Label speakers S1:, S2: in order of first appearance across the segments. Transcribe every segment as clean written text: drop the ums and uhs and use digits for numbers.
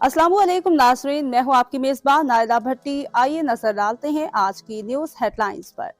S1: अस्सलामुअलैकुम नाज़रीन, मैं हूँ आपकी मेज़बान नायला भट्टी। आइए नजर डालते हैं आज की न्यूज़ हेडलाइंस पर।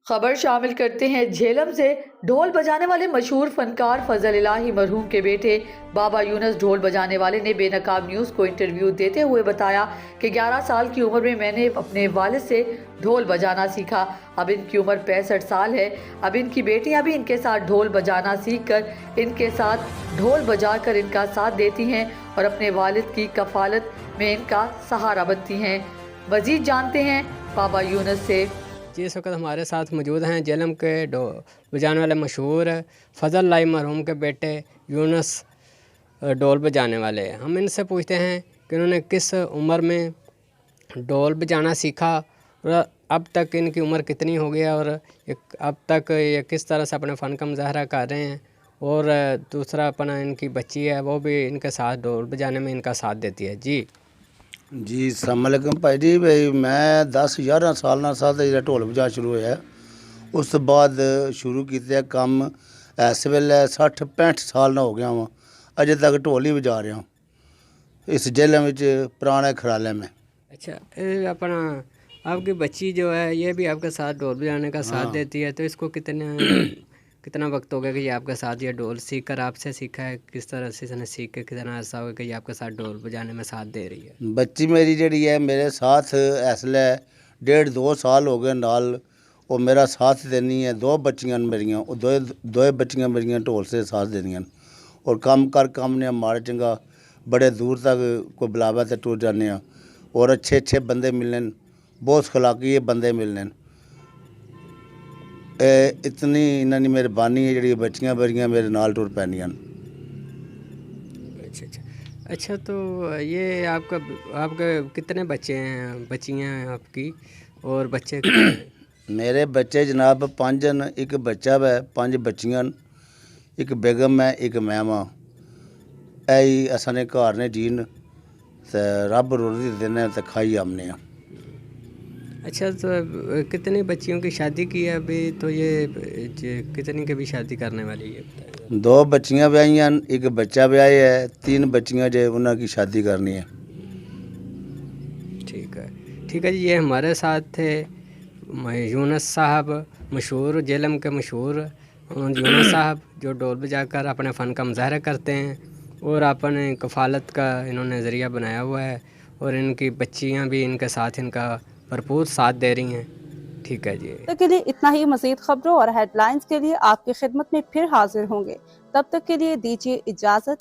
S2: खबर शामिल करते हैं झेलम से। ढोल बजाने वाले मशहूर फनकार फजल इलाही मरहूम के बेटे बाबा यूनुस ढोल बजाने वाले ने बेनकाब न्यूज़ को इंटरव्यू देते हुए बताया कि 11 साल की उम्र में मैंने अपने वालिद से ढोल बजाना सीखा। अब इनकी उम्र 65 साल है। अब इनकी बेटियां भी इनके साथ ढोल बजाना सीखकर इनके साथ ढोल बजाकर इनका साथ देती हैं और अपने वालिद की कफालत में इनका सहारा बनती हैं। मजीद जानते हैं बाबा यूनुस से।
S3: जी, इस वक्त हमारे साथ मौजूद हैं झेलम के ढोल बजाने वाले मशहूर फजल लाई मरहूम के बेटे यूनुस ढोल बजाने वाले। हम इनसे पूछते हैं कि उन्होंने किस उम्र में ढोल बजाना सीखा और अब तक इनकी उम्र कितनी हो गई है और अब तक ये किस तरह से अपने फ़न का मुजाहरा कर रहे हैं। और दूसरा अपना इनकी बच्ची है, वो भी इनके साथ ढोल बजाने में इनका साथ देती है।
S4: जी अस्सलाम वालेकुम भाई जी। भाई मैं 10-11 साल साथ ਜਿਹੜਾ ਢੋਲ ਵਜਾ ਸ਼ੁਰੂ ਹੋਇਆ, ਉਸ ਤੋਂ ਬਾਅਦ ਸ਼ੁਰੂ ਕੀਤਾ ਕੰਮ। ਇਸ ਵੇਲੇ 60-65 ਸਾਲ ਨਾ ਹੋ ਗਿਆ ਵਾਂ, ਅਜੇ तक ਢੋਲ ही ਵਜਾ ਰਿਹਾ इस जेल में पुराने खराले में।
S3: अच्छा, अपना आपकी बच्ची जो है ये भी आपके साथ ढोल बजाने का साथ देती है, तो इसको कितना वक्त हो गया कि ये आपके साथ ये ढोल सीख कर आपसे सीखा है? किस तरह से इसने सीख के कितना अर्सा हो गया कि ये आपके साथ ढोल बजाने में साथ दे रही है?
S4: बच्ची मेरी जी है मेरे साथ इसलिए 1.5-2 साल हो गए नाल, वो मेरा साथ देनी है। 2 बच्चियां मेरियां, दो बच्चियां मेरियां ढोल से साथ देनियां और काम ने माड़ा चंगा बड़े दूर तक कोई बुलावा तो टूर जाने और अच्छे बंदे मिलने, बहुत खलाकी बंदे मिलने। इतनी इन्होंने मेहरबानी है जी, बच्चियां मेरियां मेरे नाल टुर पैनियां।
S3: अच्छा, तो ये आपके कितने बच्चे हैं, बच्चियां हैं आपकी और बच्चे कितने हैं?
S4: मेरे बच्चे जनाब 5 न, एक बच्चा है, 5 बच्चियां, एक बेगम है, एक मैं वां। ऐ असाने घर ने जीन ते रब रोज़ी देने ते खाई आमने।
S3: अच्छा, तो कितनी बच्चियों की शादी की है अभी? तो ये कितनी की भी शादी करने वाली है?
S4: 2 बच्चियां ब्याहियां, एक बच्चा ब्याह है, 3 बच्चियां जो उनकी शादी करनी है।
S3: ठीक है जी। ये हमारे साथ थे यूनुस साहब, मशहूर झेलम के मशहूर यूनुस साहब, जो ढोल बजाकर अपने फ़न का मुजाहरा करते हैं और अपने कफ़ालत का इन्होंने ज़रिया बनाया हुआ है और इनकी बच्चियां भी इनके साथ इनका भरपूर साथ दे रही हैं। ठीक है जी।
S1: तब तक के लिए इतना ही। मज़ीद खबरों और हेडलाइंस के लिए आपकी खिदमत में फिर हाजिर होंगे। तब तक के लिए दीजिए इजाज़त।